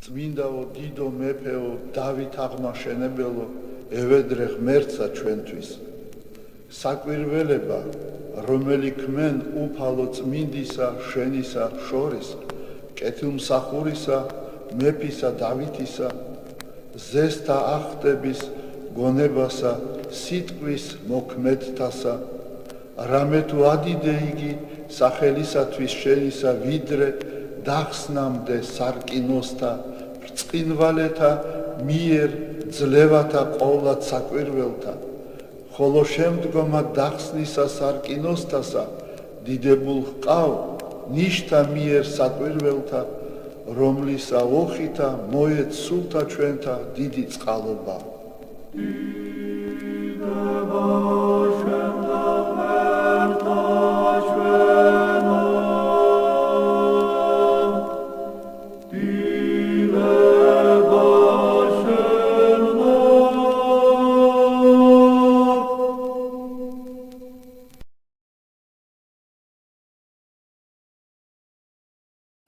წმინდაო დიდო მეფეო დავით აღმაშენებელო ევედრე ღმერთსა ჩვენთვის საკვირველება რომელი ქმენ უფალო წმინდისა შენისა შორის კეთილმსახურისა მეფისა დავითისა ზესთა ახტების გონებასა სიტყვის მოქმედთასა რამე თუ ადიდე იგი სახელისათვის შენისა ვიდრე დახსნამდე სარკინოსთა ბრწყინვალეთა მიერ ძლევათა ყოვლად საკვირველთა ხოლო შემდგომად დახსნისა სარკინოსთასა დიდებულ ჰყავ ნიშთა მიერ საკვირველთა რომლისა ოხითა მოეც სულთა ჩვენთა დიდი წყალობა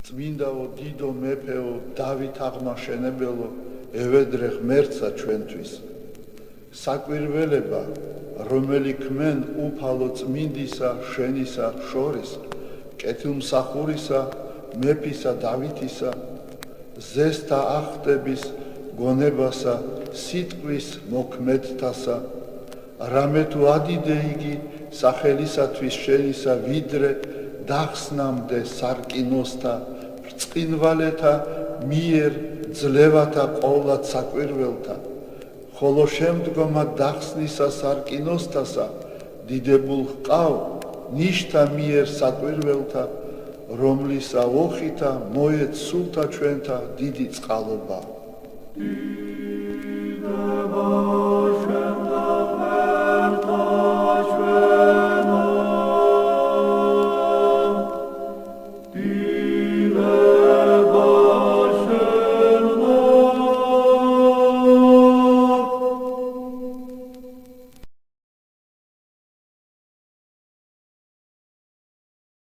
წმინდაო დიდო მეფეო დავით აღმაშენებელო ევედრე ღმერთსა ჩვენთვის საკვირველება რომელი ქმენ უფალო წმინდისა შენისა შორის კეთილმსახურისა მეფისა დავითისა ზესთა ახტების გონებასა სიტყვის მოქმედთასა რამე თუ ადიდე იგი სახელისათვის შენისა ვიდრე დახსნამდე სარკინოსთა ბრწყინვალეთა მიერ ძლევათა ყოვლად საკვირველთა ხოლო შემდგომად დახსნისა სარკინოსთასა დიდებულ ჰყავ ნიშთა მიერ საკვირველთა რომლისა ოხითა მოეც სულთა ჩვენთა დიდი წყალობა